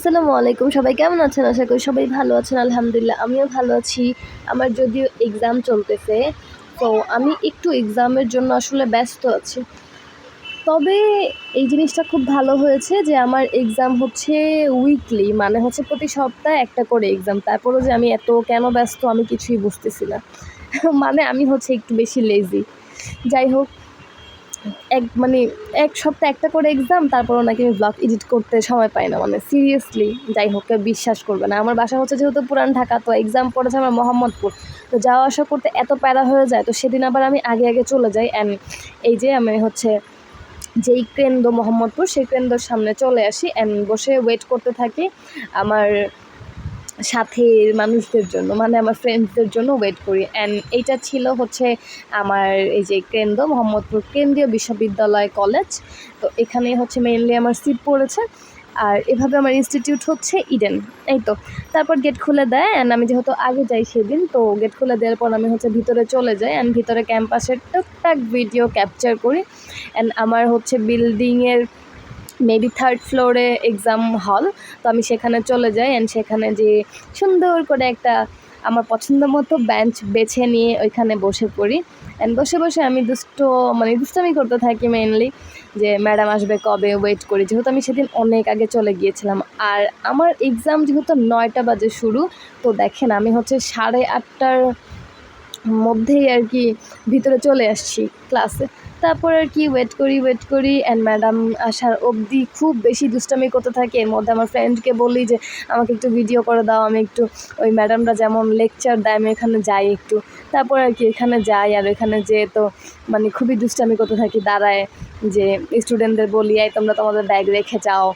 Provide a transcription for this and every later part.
আসসালামু আলাইকুম, সবাই কেমন আছেন? আশা করি সবাই ভালো আছেন। আলহামদুলিল্লাহ আমিও ভালো আছি। আমার যদিও এক্সাম চলতেছে, তো আমি একটু এক্সামের জন্য আসলে ব্যস্ত আছি। তবে এই জিনিসটা খুব ভালো হয়েছে যে আমার এক্সাম হচ্ছে উইকলি, মানে হচ্ছে প্রতি সপ্তাহে একটা করে এক্সাম। তারপরেও যে আমি এত কেন ব্যস্ত আমি কিছুই বুঝতেছি না। মানে আমি হচ্ছে একটু বেশি লেজি। যাই হোক, মানে এক সপ্তাহে একটা করে এক্সাম, তারপরও নাকি আমি ব্লগ এডিট করতে সময় পাই না। মানে সিরিয়াসলি, যাই হোক, কেউ বিশ্বাস করবে না। আমার বাসা হচ্ছে যেহেতু পুরান ঢাকা, তো এক্সাম পড়েছে আমার মোহাম্মদপুর। তো যাওয়া আসা করতে এত প্যারা হয়ে যায়, তো সেদিন আবার আমি আগে আগে চলে যাই। অ্যান্ড এই যে আমি হচ্ছে যেই কেন্দ্র মোহাম্মদপুর, সেই কেন্দ্রের সামনে চলে আসি অ্যান্ড বসে ওয়েট করতে থাকি আমার সাথের মানুষদের জন্য, মানে আমার ফ্রেন্ডসদের জন্য ওয়েট করি। অ্যান্ড এইটা ছিল হচ্ছে আমার এই যে কেন্দ্র মোহাম্মদপুর কেন্দ্রীয় বিশ্ববিদ্যালয় কলেজ। তো এখানেই হচ্ছে মেইনলি আমার সিট পড়েছে। আর এভাবে আমার ইনস্টিটিউট হচ্ছে ইডেন। এই তো, তারপর গেট খুলে দেয় অ্যান্ড আমি যেহেতু আগে যাই সেদিন, তো গেট খুলে দেওয়ার পর আমি হচ্ছে ভিতরে চলে যাই অ্যান্ড ভিতরে ক্যাম্পাসের টুকটাক ভিডিও ক্যাপচার করি। অ্যান্ড আমার হচ্ছে বিল্ডিংয়ের মেবি 3rd ফ্লোরে এক্সাম হল। তো আমি সেখানে চলে যাই অ্যান্ড সেখানে যে সুন্দর করে একটা আমার পছন্দ মতো বেঞ্চ বেছে নিয়ে ওইখানে বসে পড়ি। অ্যান্ড বসে বসে আমি দুষ্টামি করতে থাকি মেনলি, যে ম্যাডাম আসবে কবে, ওয়েট করি। যেহেতু আমি সেদিন অনেক আগে চলে গিয়েছিলাম আর আমার এক্সাম যেহেতু 9টা বাজে শুরু, তো দেখেন আমি হচ্ছে 8:30টার মধ্যেই আর কি ভিতরে চলে আসছি ক্লাসে। তারপর আর কি ওয়েট করি অ্যান্ড ম্যাডাম আসার অবধি খুব বেশি দুষ্টামি করতে থাকে। এর মধ্যে আমার ফ্রেন্ডকে বলি যে আমাকে একটু ভিডিও করে দাও, আমি একটু ওই ম্যাডামরা যেমন লেকচার দেয় আমি এখানে যাই একটু। তারপর আর কি এখানে যাই আর ওইখানে যেয়ে তো মানে খুবই দুষ্টামি করতে থাকি দাঁড়ায়, যে স্টুডেন্টদের বলি এই তোমরা তোমাদের ব্যাগ রেখে যাও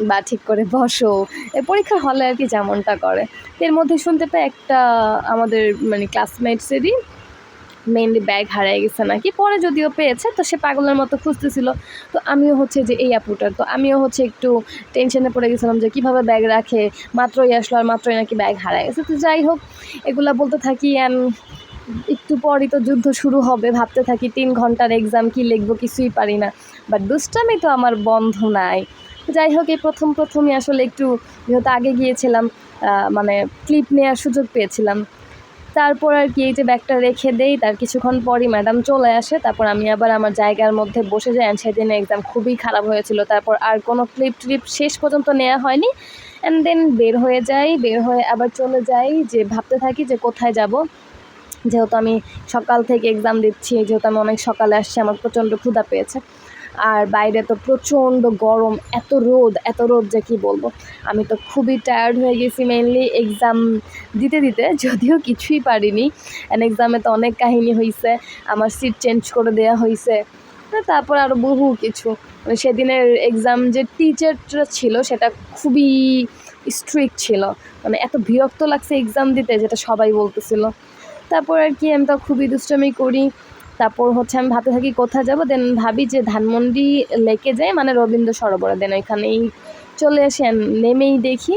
বা ঠিক করে বসো, এই পরীক্ষার হলে আর কি যেমনটা করে। এর মধ্যে শুনতে পাই একটা আমাদের মানে ক্লাসমেটসেরই মেইনলি ব্যাগ হারিয়ে গেছে নাকি, পরে যদিও পেয়েছে, তো সে পাগলের মতো খুঁজতেছিল। তো আমিও হচ্ছে যে এই আপুটার, তো আমিও হচ্ছে একটু টেনশনে পড়ে গেছিলাম যে কীভাবে ব্যাগ রাখে, মাত্রই আসলো আর মাত্রই নাকি ব্যাগ হারায় গেছে। তো যাই হোক, এগুলা বলতে থাকি অ্যান্ড একটু পরই তো যুদ্ধ শুরু হবে। ভাবতে থাকি 3 ঘন্টার এক্সাম, কী লিখবো কিছুই পারি না, বাট দুষ্টামি তো আমার বন্ধ নাই। যাই হোক, এই প্রথমই আসলে একটু, যেহেতু আগে গিয়েছিলাম মানে ক্লিপ নেওয়ার সুযোগ পেয়েছিলাম। তারপর আর কি এই যে ব্যাগটা রেখে দেই, তার কিছুক্ষণ পরই ম্যাডাম চলে আসে। তারপর আমি আবার আমার জায়গার মধ্যে বসে যাই অ্যান্ড সেদিন এক্সাম খুবই খারাপ হয়েছিল। তারপর আর কোনো ক্লিপ শেষ পর্যন্ত নেওয়া হয়নি। অ্যান্ড দেন বের হয়ে যাই, বের হয়ে আবার চলে যাই, যে ভাবতে থাকি যে কোথায় যাব। যেহেতু আমি সকাল থেকে এক্সাম দিচ্ছি, যেহেতু আমি অনেক সকালে আসছি, আমার প্রচণ্ড ক্ষুধা পেয়েছে। আর বাইরে তো প্রচণ্ড গরম, এত রোদ যে কী বলবো। আমি তো খুবই টায়ার্ড হয়ে গেছি মেইনলি এক্সাম দিতে যদিও কিছুই পারিনি। অ্যান্ড এক্সামে তো অনেক কাহিনী হয়েছে, আমার সিট চেঞ্জ করে দেওয়া হয়েছে, তারপর আরও বহু কিছু। মানে সেদিনের এক্সাম যে টিচারটা ছিল সেটা খুবই স্ট্রিক্ট ছিল, মানে এত বিরক্ত লাগছে এক্সাম দিতে, যেটা সবাই বলতেছিল। তারপর আর কি আমি তো খুবই দুষ্টামি করি। তারপর হচ্ছে আমি ভাবতে থাকি কোথায় যাব, দেন ভাবি যে ধানমন্ডি লেকে যাই, মানে রবীন্দ্র সরোবরে। দেন ওইখানেই চলে আসি অ্যান্ড নেমেই দেখি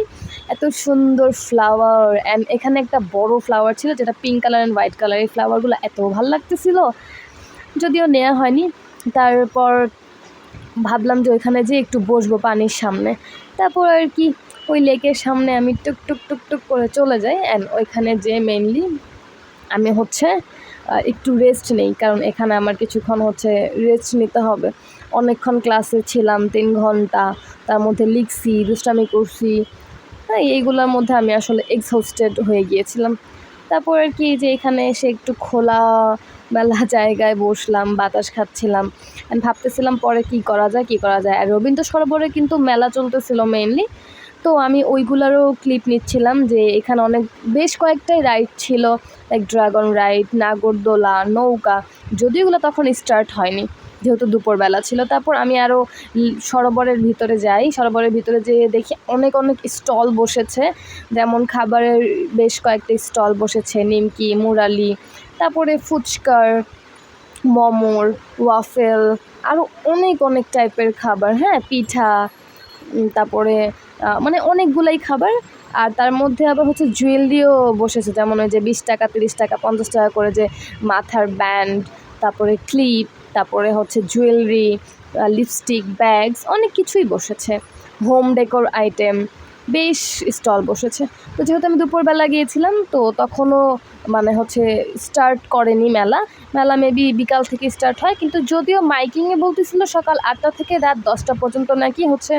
এত সুন্দর ফ্লাওয়ার। অ্যান্ড এখানে একটা বড় ফ্লাওয়ার ছিল যেটা pink colour and white colour. এই ফ্লাওয়ারগুলো এত ভালো লাগতেছিল, যদিও নেওয়া হয়নি। তারপর ভাবলাম যে ওইখানে যেয়ে একটু বসবো পানির সামনে। তারপর আর কি ওই লেকের সামনে আমি টুক করে চলে যাই অ্যান্ড ওইখানে যেয়ে মেইনলি আমি হচ্ছে একটু রেস্ট নেই, কারণ এখানে আমার কিছুক্ষণ হচ্ছে রেস্ট নিতে হবে। অনেকক্ষণ ক্লাসে ছিলাম, 3 ঘন্টা, তার মধ্যে লিখছি, দুষ্টামি করছি, হ্যাঁ এইগুলোর মধ্যে আমি আসলে এক্সহস্টেড হয়ে গিয়েছিলাম। তারপর আর কি যে এখানে এসে একটু খোলা মেলা জায়গায় বসলাম, বাতাস খাচ্ছিলাম অ্যান্ড ভাবতেছিলাম পরে কী করা যায়। আর রবীন্দ্র সরোবরে কিন্তু মেলা চলতেছিল মেইনলি, তো আমি ওইগুলোরও ক্লিপ নিচ্ছিলাম। যে এখানে বেশ কয়েকটাই রাইড ছিল, লাইক ড্রাগন রাইড, নাগরদোলা, নৌকা, যদিও এগুলো তখন স্টার্ট হয়নি যেহেতু দুপুরবেলা ছিল। তারপর আমি আরও সরোবরের ভিতরে যাই, সরোবরের ভিতরে যেয়ে দেখি অনেক স্টল বসেছে, যেমন খাবারের বেশ কয়েকটা স্টল বসেছে, নিমকি, মুরালি, তারপরে ফুচকার, মোমোর, ওয়াফেল, আরও অনেক টাইপের খাবার, হ্যাঁ পিঠা, তারপরে মানে অনেকগুলাই খাবার। আর তার মধ্যে আবার হচ্ছে জুয়েলারিও বসেছে, যেমন ওই যে 20 টাকা, 30 টাকা, 50 টাকা করে যে মাথার ব্যান্ড, তারপরে ক্লিপ, তারপরে হচ্ছে জুয়েলারি, লিপস্টিক, ব্যাগস, অনেক কিছুই বসেছে, হোম ডেকোর আইটেম। বেশ স্টল বসেছে। তো যেহেতু আমি দুপুরবেলা গিয়েছিলাম তো তখনও মানে হচ্ছে স্টার্ট করেনি মেলা। মেলা মেবি বিকাল থেকে স্টার্ট হয়, কিন্তু যদিও মাইকিংয়ে বলতেছিল সকাল 8টা থেকে রাত 10টা পর্যন্ত নাকি হচ্ছে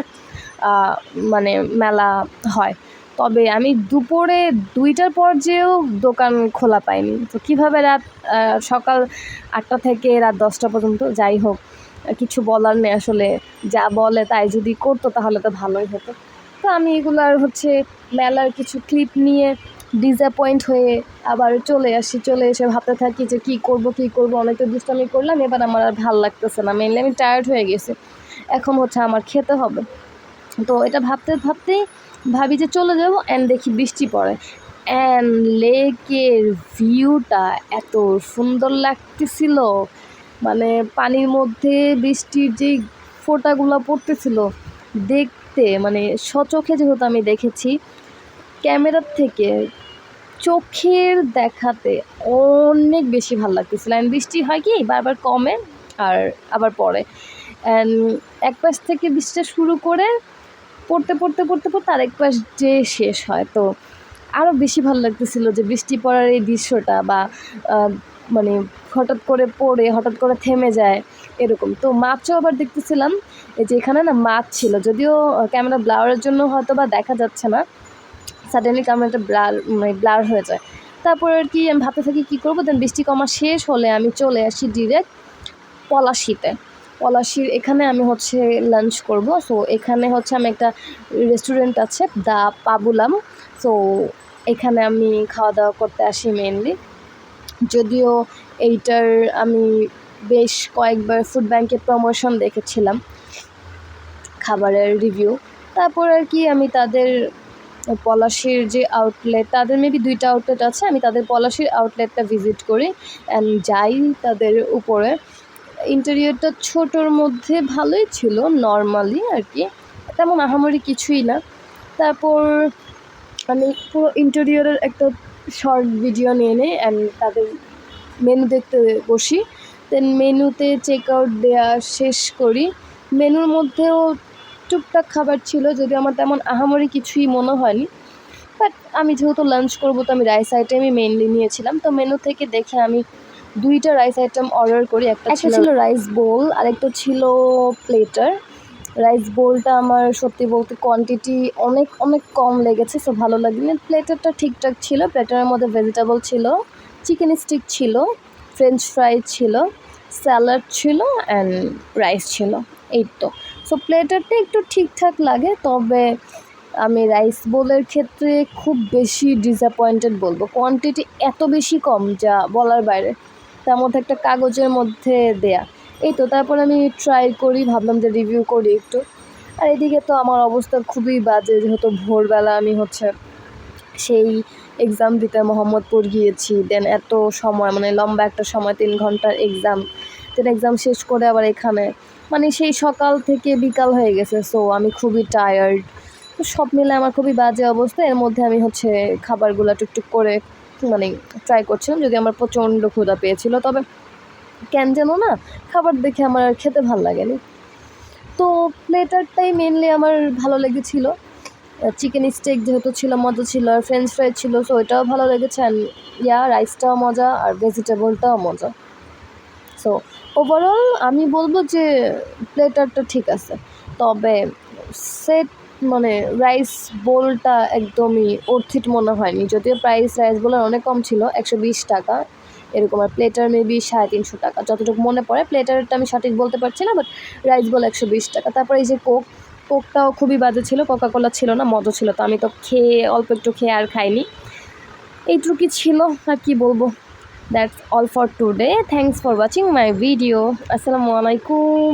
মানে মেলা হয়। তবে আমি দুপুরে 2টার পর যেয়েও দোকান খোলা পাইনি। তো কীভাবে সকাল 8টা থেকে রাত 10টা পর্যন্ত, যাই হোক কিছু বলার নেই আসলে, যা বলে তাই যদি করতো তাহলে তো ভালোই হতো। তো আমি এগুলার হচ্ছে মেলার কিছু ক্লিপ নিয়ে ডিসঅ্যাপয়েন্ট হয়ে আবার চলে আসি। চলে এসে ভাবতে থাকি যে কী করবো, অনেক তো দুষ্টামি করলাম, এবার আমার আর ভাল লাগতেছে না। মেনলি আমি টায়ার্ড হয়ে গেছি, এখন হচ্ছে আমার খেতে হবে। তো এটা ভাবতে ভাবতেই ভাবি যে চলে যাবো, অ্যান্ড দেখি বৃষ্টি পড়ে। অ্যান্ড লেকের ভিউটা এত সুন্দর লাগতেছিল, মানে পানির মধ্যে বৃষ্টির যেই ফোঁটাগুলো পড়তেছিল দেখতে, মানে সচোখে যেহেতু আমি দেখেছি, ক্যামেরার থেকে চোখের দেখাতে অনেক বেশি ভালো লাগতেছিল। অ্যান্ড বৃষ্টি হয় কি বারবার কমে আর আবার পড়ে, অ্যান্ড এক পাশ থেকে বৃষ্টিটা শুরু করে পড়তে আরেক পাশ যে শেষ হয়। তো আরও বেশি ভালো লাগতেছিল যে বৃষ্টি পড়ার এই দৃশ্যটা, বা মানে হঠাৎ করে পড়ে হঠাৎ করে থেমে যায় এরকম। তো মাছও আবার দেখতেছিলাম, এই যে এখানে না মাছ ছিল, যদিও ক্যামেরা ব্লারের জন্য হয়তো বা দেখা যাচ্ছে না, সাডেনলি ক্যামেরাটা ব্লার হয়ে যায়। তারপর আর কি আমি ভাবতে থাকি কী করবো, দেন বৃষ্টি কমা শেষ হলে আমি চলে আসি ডিরেক্ট পলাশির এখানে আমি হচ্ছে লাঞ্চ করব। সো এখানে হচ্ছে আমি একটা রেস্টুরেন্ট আছে দ্য পাবুলাম, সো এখানে আমি খাওয়া দাওয়া করতে আসি মেনলি। যদিও এইটার আমি বেশ কয়েকবার ফুড ব্যাংকের প্রমোশন দেখেছিলাম, খাবারের রিভিউ। তারপর আর কি আমি তাদের পলাশির যে আউটলেট, তাদের মেবি 2টা আউটলেট আছে, আমি তাদের পলাশির আউটলেটটা ভিজিট করি অ্যান্ড যাই তাদের উপরে। ইন্টেরিয়রটা ছোটোর মধ্যে ভালোই ছিল, নর্মালি আর কি, তেমন আহামরি কিছুই না। তারপর আমি পুরো ইন্টেরিয়রের একটা শর্ট ভিডিও নিয়ে নিই অ্যান্ড তাদের মেনু দেখতে বসি। দেন মেনুতে চেক আউট দেওয়া শেষ করি। মেনুর মধ্যেও টুকটাক খাবার ছিল, যদিও আমার তেমন আহামরি কিছুই মনে হয়নি, বাট আমি যেহেতু লাঞ্চ করবো তো আমি রাইস আইটেমই মেনলি নিয়েছিলাম। তো মেনু থেকে দেখে আমি 2টা রাইস আইটেম অর্ডার করি, একটা ছিল রাইস বোল আর একটা ছিল প্লেটার। রাইস বোলটা আমার সত্যি বলতে কোয়ান্টিটি অনেক অনেক কম লেগেছে, সো ভালো লাগেনি। প্লেটারটা ঠিকঠাক ছিল, প্লেটারের মধ্যে ভেজিটেবল ছিল, চিকেন স্টিক ছিল, ফ্রেঞ্চ ফ্রাই ছিল, স্যালাড ছিল অ্যান্ড রাইস ছিল, এই তো। সো প্লেটারটা একটু ঠিকঠাক লাগে, তবে আমি রাইস বোলের ক্ষেত্রে খুব বেশি ডিসঅ্যাপয়েন্টেড বলবো। কোয়ান্টিটি এত বেশি কম যা বলার বাইরে, তার মধ্যে একটা কাগজের মধ্যে দেয়া, এই তো। তারপর আমি ট্রাই করি, ভাবলাম যে রিভিউ করি একটু। আর এদিকে তো আমার অবস্থা খুবই বাজে, যেহেতু ভোরবেলা আমি হচ্ছে সেই এক্সাম দিতে মোহাম্মদপুর গিয়েছি, দেন এত সময়, মানে লম্বা একটা সময়, 3 ঘন্টার এক্সাম, দেন এক্সাম শেষ করে আবার এখানে, মানে সেই সকাল থেকে বিকাল হয়ে গেছে। সো আমি খুবই টায়ার্ড, তো সব মিলে আমার খুবই বাজে অবস্থা। এর মধ্যে আমি হচ্ছে খাবারগুলো টুকটুক করে মানে ট্রাই করছিলাম, যদি আমার প্রচণ্ড ক্ষুধা পেয়েছিল, তবে কেন যেন না খাবার দেখে আমার আর খেতে ভালো লাগেনি। তো প্লেটারটাই মেনলি আমার ভালো লেগেছিলো। চিকেন স্টেক যেহেতু ছিল মজা ছিল, আর ফ্রেঞ্চ ফ্রাই ছিল, সো ওইটাও ভালো লেগেছে, অ্যান্ড রাইসটাও মজা আর ভেজিটেবলটাও মজা। সো ওভারঅল আমি বলবো যে প্লেটারটা ঠিক আছে, তবে সেট মানে রাইস বোলটা একদমই অর্থিত মনে হয়নি। যদিও প্রাইস রাইস বোলের অনেক কম ছিল, 120 টাকা এরকম, আর প্লেটার মেবি 350 টাকা যতটুকু মনে পড়ে। প্লেটারটা আমি সঠিক বলতে পারছি না, বাট রাইস বোল 120 টাকা। তারপর এই যে কোকটাও খুবই বাজে ছিল, কোকাকোলা ছিল না, মজা ছিল, তো আমি তো অল্প একটু খেয়ে আর খাইনি। এইটুকুই ছিল, আর কি বলবো। That's all for today. Thanks for watching my video. Assalamu alaikum.